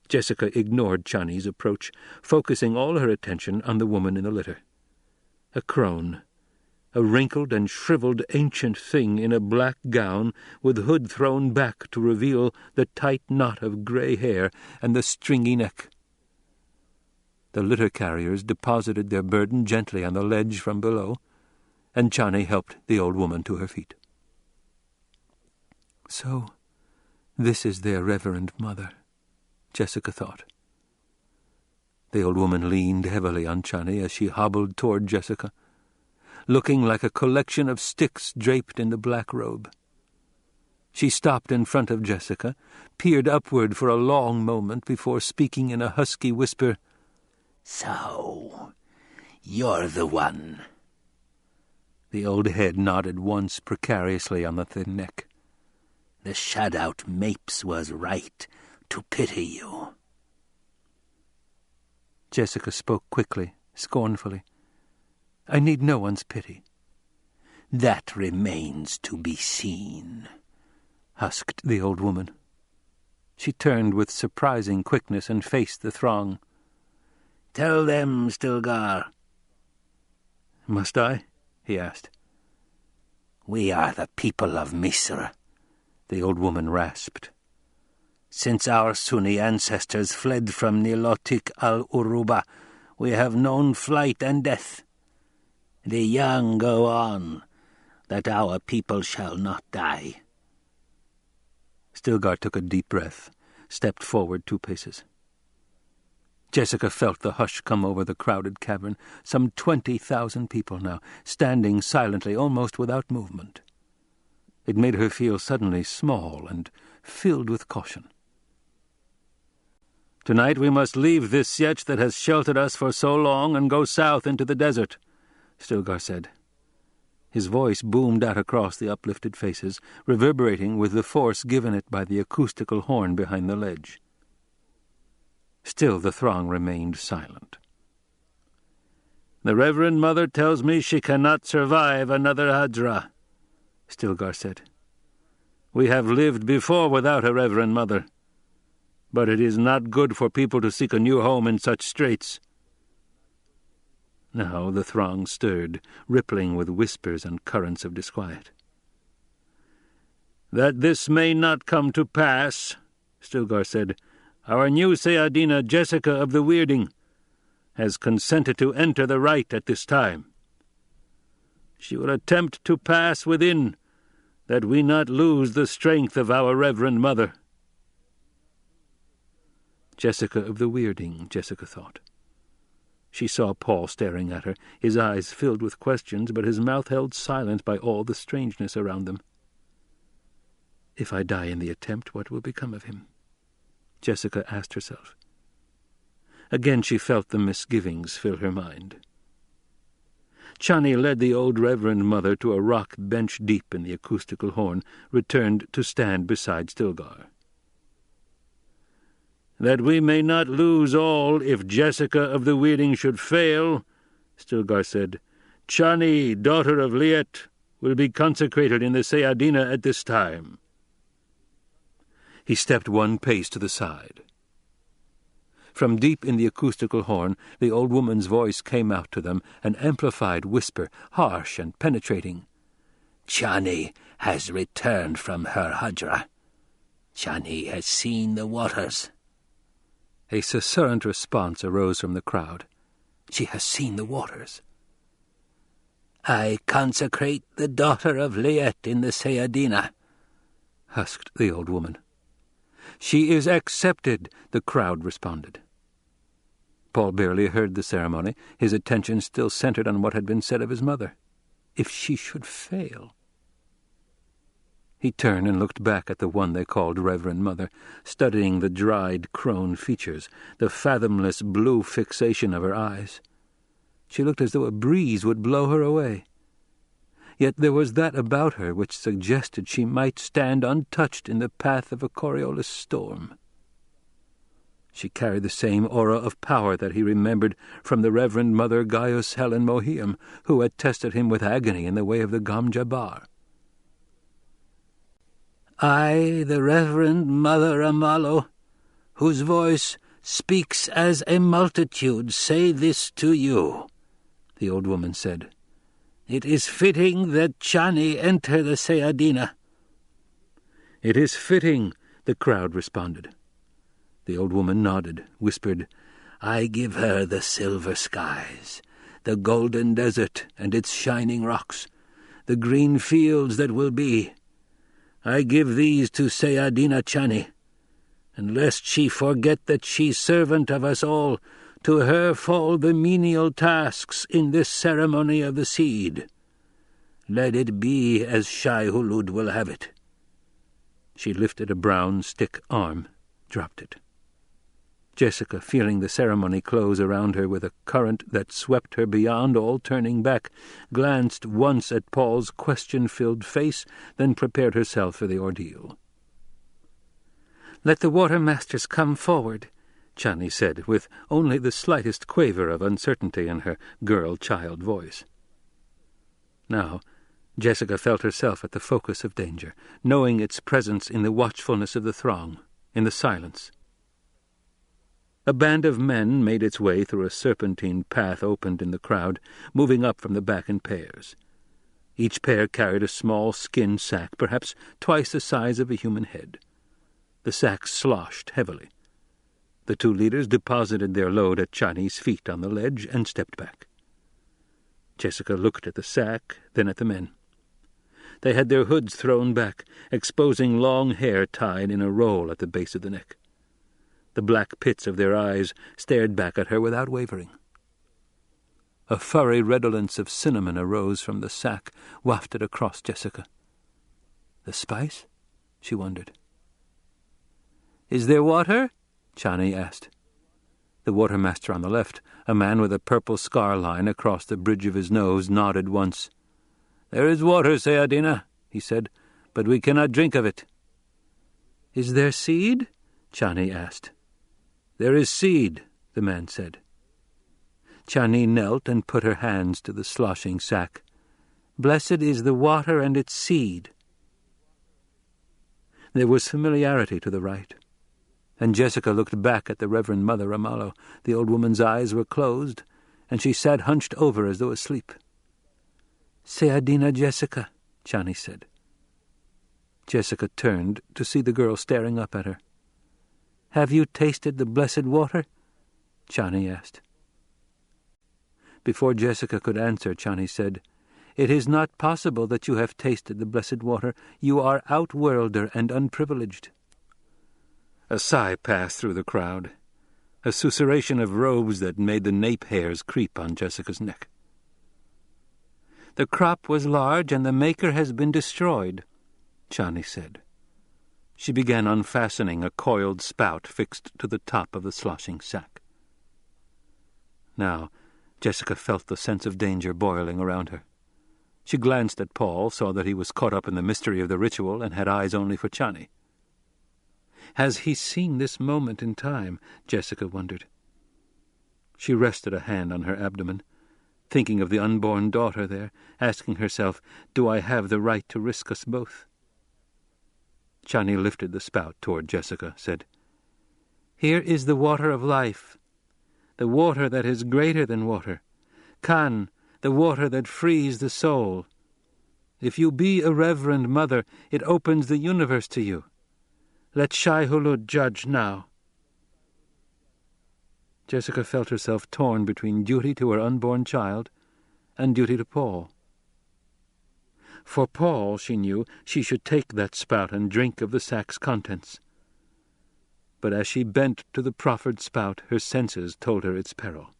Jessica ignored Chani's approach, focusing all her attention on the woman in the litter. A crone, a wrinkled and shriveled ancient thing in a black gown with hood thrown back to reveal the tight knot of grey hair and the stringy neck. The litter carriers deposited their burden gently on the ledge from below, and Chani helped the old woman to her feet. "So, this is their reverend mother," Jessica thought. The old woman leaned heavily on Chani as she hobbled toward Jessica, looking like a collection of sticks draped in the black robe. She stopped in front of Jessica, peered upward for a long moment before speaking in a husky whisper. "So, you're the one." The old head nodded once precariously on the thin neck. "The shut-out Mapes was right to pity you." Jessica spoke quickly, scornfully. "I need no one's pity." "That remains to be seen," husked the old woman. She turned with surprising quickness and faced the throng. "Tell them, Stilgar." "Must I?" he asked. "We are the people of Misr," the old woman rasped. "Since our Sunni ancestors fled from Nilotic al-Uruba, we have known flight and death. The young go on, that our people shall not die." Stilgar took a deep breath, stepped forward 2 paces. Jessica felt the hush come over the crowded cavern, some 20,000 people now, standing silently, almost without movement. It made her feel suddenly small and filled with caution. "Tonight we must leave this sietch that has sheltered us for so long and go south into the desert," Stilgar said. His voice boomed out across the uplifted faces, reverberating with the force given it by the acoustical horn behind the ledge. Still the throng remained silent. "The Reverend Mother tells me she cannot survive another Hadra," Stilgar said. "We have lived before without a Reverend Mother, but it is not good for people to seek a new home in such straits." Now the throng stirred, rippling with whispers and currents of disquiet. "That this may not come to pass," Stilgar said, "our new Sayadina, Jessica of the Weirding, has consented to enter the rite at this time. She will attempt to pass within, that we not lose the strength of our Reverend Mother." Jessica of the Weirding, Jessica thought. She saw Paul staring at her, his eyes filled with questions, but his mouth held silent by all the strangeness around them. "If I die in the attempt, what will become of him?" Jessica asked herself. Again she felt the misgivings fill her mind. Chani led the old Reverend Mother to a rock bench deep in the acoustical horn, returned to stand beside Stilgar. "That we may not lose all if Jessica of the Weirding should fail," Stilgar said, "Chani, daughter of Liet, will be consecrated in the Sayadina at this time." He stepped 1 pace to the side. From deep in the acoustical horn, the old woman's voice came out to them, an amplified whisper, harsh and penetrating. "Chani has returned from her Hadra. Chani has seen the waters." A susurrant response arose from the crowd. "She has seen the waters." "I consecrate the daughter of Liet in the Sayadina," husked the old woman. "She is accepted," the crowd responded. Paul barely heard the ceremony, his attention still centered on what had been said of his mother. If she should fail... He turned and looked back at the one they called Reverend Mother, studying the dried crone features, the fathomless blue fixation of her eyes. She looked as though a breeze would blow her away. Yet there was that about her which suggested she might stand untouched in the path of a Coriolis storm. She carried the same aura of power that he remembered from the Reverend Mother Gaius Helen Mohiam, who had tested him with agony in the way of the Gom Jabbar. "I, the Reverend Mother Amalo, whose voice speaks as a multitude, say this to you," the old woman said. "It is fitting that Chani enter the Sayadina." "It is fitting," the crowd responded. The old woman nodded, whispered, "I give her the silver skies, the golden desert and its shining rocks, the green fields that will be. I give these to Sayadina Chani, and lest she forget that she's servant of us all, to her fall the menial tasks in this ceremony of the seed. Let it be as Shai-Hulud will have it." She lifted a brown stick arm, dropped it. Jessica, feeling the ceremony close around her with a current that swept her beyond all turning back, glanced once at Paul's question-filled face, then prepared herself for the ordeal. "Let the water masters come forward," Chani said, with only the slightest quaver of uncertainty in her girl-child voice. Now Jessica felt herself at the focus of danger, knowing its presence in the watchfulness of the throng, in the silence. A band of men made its way through a serpentine path opened in the crowd, moving up from the back in pairs. Each pair carried a small skin sack, perhaps twice the size of a human head. The sack sloshed heavily. The two leaders deposited their load at Chani's feet on the ledge and stepped back. Jessica looked at the sack, then at the men. They had their hoods thrown back, exposing long hair tied in a roll at the base of the neck. The black pits of their eyes stared back at her without wavering. A furry redolence of cinnamon arose from the sack, wafted across Jessica. The spice? She wondered. "Is there water?" Chani asked. The watermaster on the left, a man with a purple scar line across the bridge of his nose, nodded once. "There is water, Sayadina," he said, "but we cannot drink of it." "Is there seed?" Chani asked. "There is seed," the man said. Chani knelt and put her hands to the sloshing sack. "Blessed is the water and its seed." There was familiarity to the right, and Jessica looked back at the Reverend Mother Ramallo. The old woman's eyes were closed, and she sat hunched over as though asleep. "Sayadina Jessica," Chani said. Jessica turned to see the girl staring up at her. "Have you tasted the blessed water?" Chani asked. Before Jessica could answer, Chani said, "It is not possible that you have tasted the blessed water. You are outworlder and unprivileged." A sigh passed through the crowd, a susurration of robes that made the nape hairs creep on Jessica's neck. "The crop was large and the maker has been destroyed," Chani said. She began unfastening a coiled spout fixed to the top of the sloshing sack. Now Jessica felt the sense of danger boiling around her. She glanced at Paul, saw that he was caught up in the mystery of the ritual, and had eyes only for Chani. Has he seen this moment in time? Jessica wondered. She rested a hand on her abdomen, thinking of the unborn daughter there, asking herself, "Do I have the right to risk us both?" Chani lifted the spout toward Jessica, said, "Here is the water of life, the water that is greater than water, Khan, the water that frees the soul. If you be a reverend mother, it opens the universe to you. Let Shai-Hulud judge now." Jessica felt herself torn between duty to her unborn child and duty to Paul. For Paul, she knew, she should take that spout and drink of the sack's contents. But as she bent to the proffered spout, her senses told her its peril.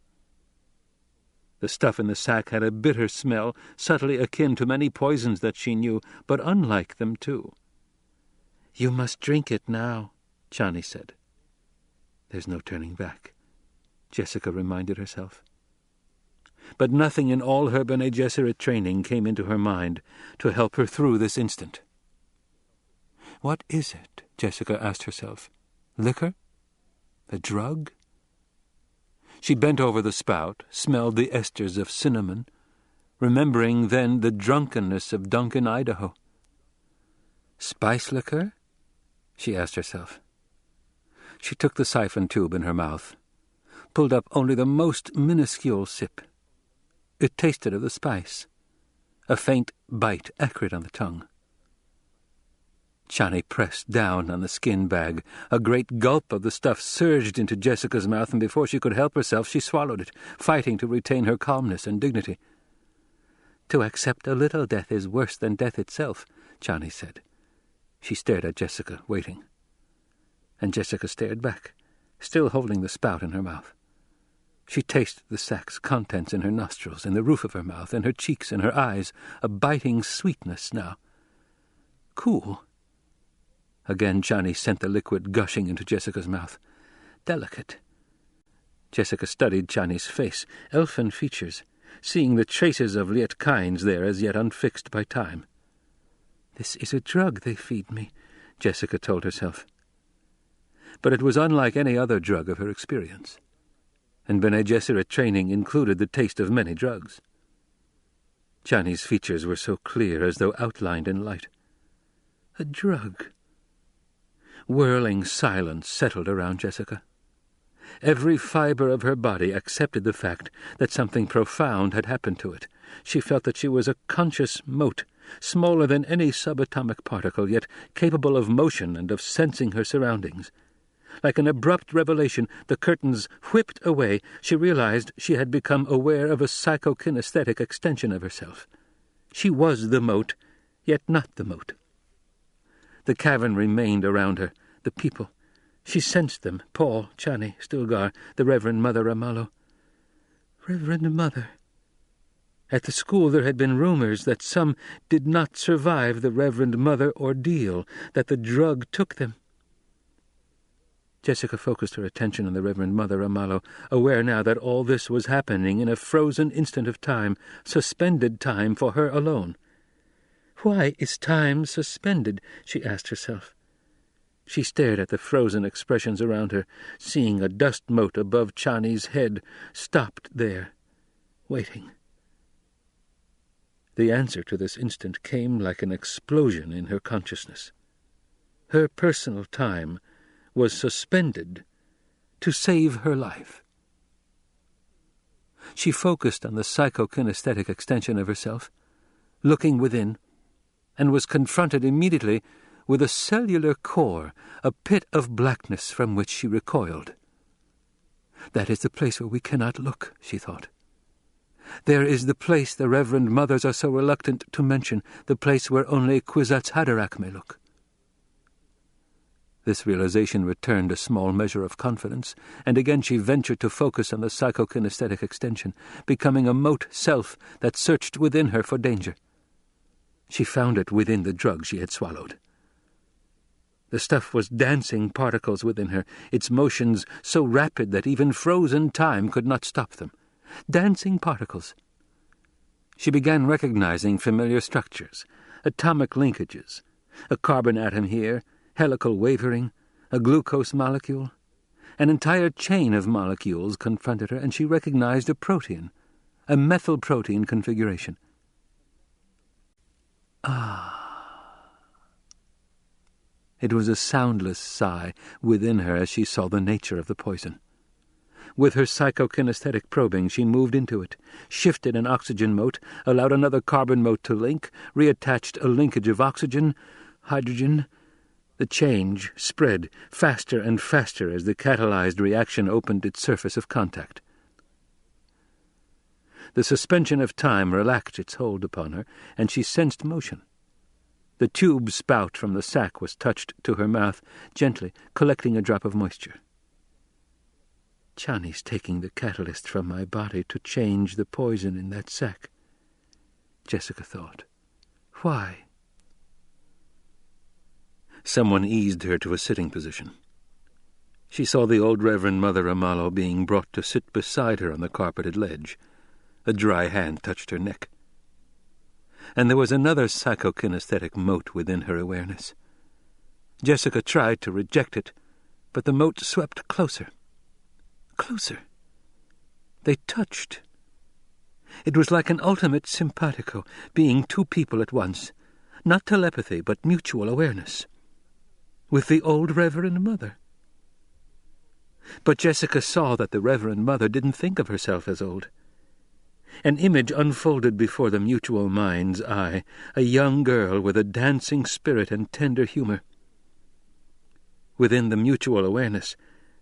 The stuff in the sack had a bitter smell, subtly akin to many poisons that she knew, but unlike them too. "You must drink it now," Chani said. "There's no turning back," Jessica reminded herself. But nothing in all her Bene Gesserit training came into her mind to help her through this instant. What is it? Jessica asked herself. Liquor? A drug? She bent over the spout, smelled the esters of cinnamon, remembering then the drunkenness of Duncan, Idaho. Spice liquor? She asked herself. She took the siphon tube in her mouth, pulled up only the most minuscule sip. It tasted of the spice, a faint bite acrid on the tongue. Chani pressed down on the skin bag. A great gulp of the stuff surged into Jessica's mouth, and before she could help herself, she swallowed it, fighting to retain her calmness and dignity. "To accept a little death is worse than death itself," Chani said. She stared at Jessica, waiting. And Jessica stared back, still holding the spout in her mouth. She tasted the sack's contents in her nostrils, in the roof of her mouth, in her cheeks, in her eyes, a biting sweetness now. Cool. Again Chani sent the liquid gushing into Jessica's mouth. Delicate. Jessica studied Chani's face, elfin features, seeing the traces of Liet Kynes there as yet unfixed by time. "This is a drug they feed me," Jessica told herself. But it was unlike any other drug of her experience, and Bene Gesserit training included the taste of many drugs. Chani's features were so clear as though outlined in light. A drug. Whirling silence settled around Jessica. Every fibre of her body accepted the fact that something profound had happened to it. She felt that she was a conscious mote, smaller than any subatomic particle, yet capable of motion and of sensing her surroundings. Like an abrupt revelation, the curtains whipped away. She realized she had become aware of a psychokinesthetic extension of herself. She was the mote, yet not the mote. The cavern remained around her, the people. She sensed them, Paul, Chani, Stilgar, the Reverend Mother Amalo. Reverend Mother. At the school there had been rumors that some did not survive the Reverend Mother ordeal, that the drug took them. Jessica focused her attention on the Reverend Mother Amalo, aware now that all this was happening in a frozen instant of time, suspended time for her alone. Why is time suspended? She asked herself. She stared at the frozen expressions around her, seeing a dust mote above Chani's head, stopped there, waiting. The answer to this instant came like an explosion in her consciousness. Her personal time was suspended to save her life. She focused on the psychokinesthetic extension of herself, looking within, and was confronted immediately with a cellular core, a pit of blackness from which she recoiled. That is the place where we cannot look, she thought. There is the place the Reverend Mothers are so reluctant to mention, the place where only Kwisatz Haderach may look. This realization returned a small measure of confidence, and again she ventured to focus on the psychokinesthetic extension, becoming a mote self that searched within her for danger. She found it within the drug she had swallowed. The stuff was dancing particles within her, its motions so rapid that even frozen time could not stop them. Dancing particles. She began recognizing familiar structures, atomic linkages, a carbon atom here, helical wavering, a glucose molecule. An entire chain of molecules confronted her, and she recognized a protein, a methyl protein configuration. It was a soundless sigh within her as she saw the nature of the poison. With her psychokinesthetic probing, she moved into it, shifted an oxygen mote, allowed another carbon mote to link, reattached a linkage of oxygen, hydrogen. The change spread faster and faster as the catalyzed reaction opened its surface of contact. The suspension of time relaxed its hold upon her, and she sensed motion. The tube spout from the sack was touched to her mouth, gently, collecting a drop of moisture. Chani's taking the catalyst from my body to change the poison in that sack, Jessica thought. Why? Someone eased her to a sitting position. She saw the old Reverend Mother Amalo being brought to sit beside her on the carpeted ledge. A dry hand touched her neck. And there was another psychokinesthetic mote within her awareness. Jessica tried to reject it, but the mote swept closer. Closer. They touched. It was like an ultimate simpatico, being two people at once. Not telepathy, but mutual awareness. With the old Reverend Mother. But Jessica saw that the Reverend Mother didn't think of herself as old. An image unfolded before the mutual mind's eye, a young girl with a dancing spirit and tender humor. Within the mutual awareness,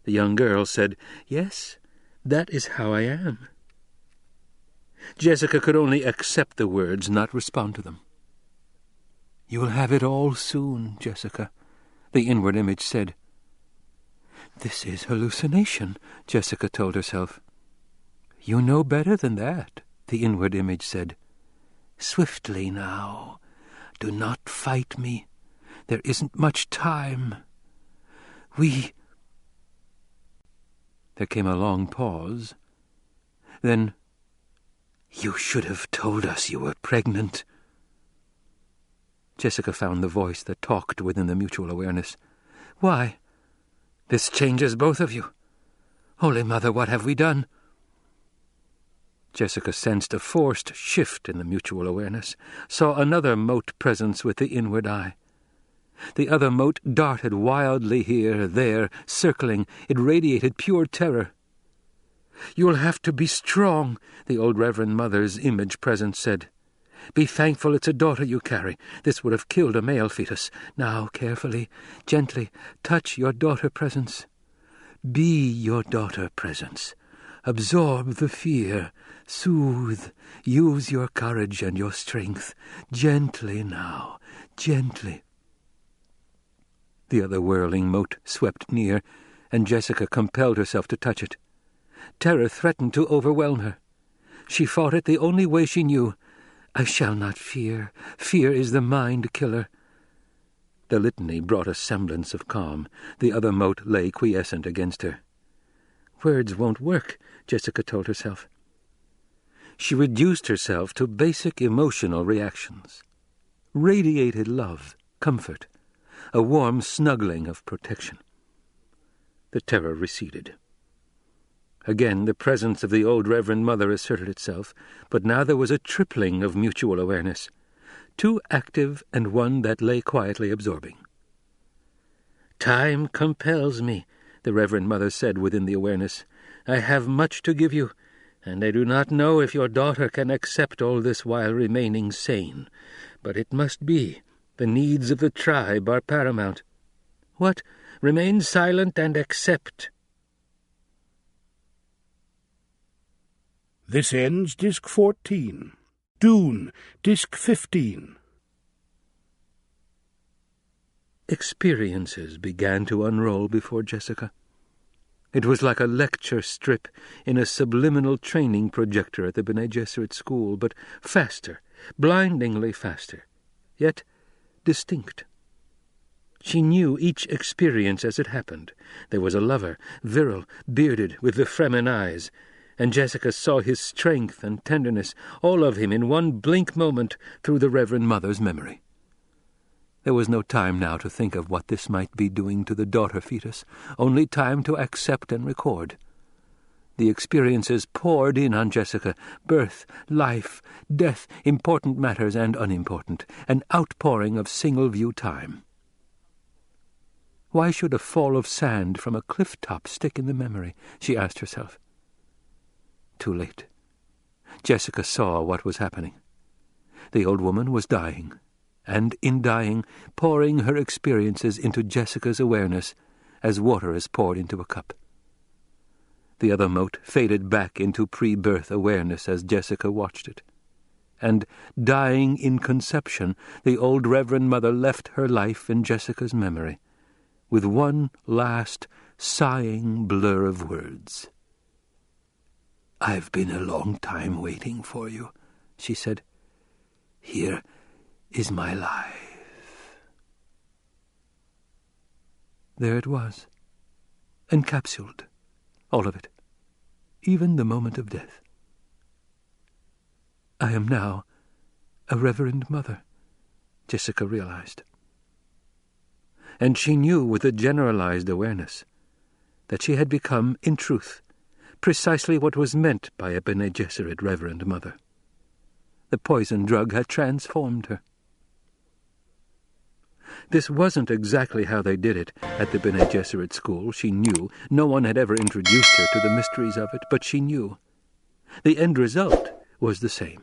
the young girl said, "Yes, that is how I am." Jessica could only accept the words, not respond to them. "You will have it all soon, Jessica," the inward image said. "This is hallucination," Jessica told herself. "You know better than that," the inward image said. "Swiftly now. Do not fight me. There isn't much time. There came a long pause. Then, "You should have told us you were pregnant." Jessica found the voice that talked within the mutual awareness. "Why? This changes both of you. Holy Mother, what have we done?" Jessica sensed a forced shift in the mutual awareness, saw another mote presence with the inward eye. The other mote darted wildly here, there, circling. It radiated pure terror. "You'll have to be strong," the old Reverend Mother's image presence said. "Be thankful it's a daughter you carry. This would have killed a male fetus. Now, carefully, gently, touch your daughter presence. Be your daughter presence. Absorb the fear. Soothe. Use your courage and your strength. Gently now, gently." The other whirling mote swept near, and Jessica compelled herself to touch it. Terror threatened to overwhelm her. She fought it the only way she knew. "I shall not fear. Fear is the mind killer." The litany brought a semblance of calm. The other mote lay quiescent against her. Words won't work, Jessica told herself. She reduced herself to basic emotional reactions. Radiated love, comfort, a warm snuggling of protection. The terror receded. Again the presence of the old Reverend Mother asserted itself, but now there was a tripling of mutual awareness, two active and one that lay quietly absorbing. "Time compels me," the Reverend Mother said within the awareness. "I have much to give you, and I do not know if your daughter can accept all this while remaining sane. But it must be. The needs of the tribe are paramount. What? Remain silent and accept." This ends Disc 14. Dune, Disc 15. Experiences began to unroll before Jessica. It was like a lecture strip in a subliminal training projector at the Bene Gesserit school, but faster, blindingly faster, yet distinct. She knew each experience as it happened. There was a lover, virile, bearded, with the Fremen eyes, and Jessica saw his strength and tenderness, all of him in one blink moment through the Reverend Mother's memory. There was no time now to think of what this might be doing to the daughter fetus, only time to accept and record. The experiences poured in on Jessica, birth, life, death, important matters and unimportant, an outpouring of single-view time. Why should a fall of sand from a cliff-top stick in the memory, she asked herself. Too late. Jessica saw what was happening. The old woman was dying, and in dying, pouring her experiences into Jessica's awareness as water is poured into a cup. The other mote faded back into pre-birth awareness as Jessica watched it. And, dying in conception, the old Reverend Mother left her life in Jessica's memory, with one last, sighing blur of words. "I've been a long time waiting for you," she said. "Here is my life." There it was, encapsulated, all of it, even the moment of death. "I am now a Reverend Mother," Jessica realized. And she knew with a generalized awareness that she had become, in truth, precisely what was meant by a Bene Gesserit Reverend Mother. The poison drug had transformed her. This wasn't exactly how they did it at the Bene Gesserit school, she knew. No one had ever introduced her to the mysteries of it, but she knew. The end result was the same.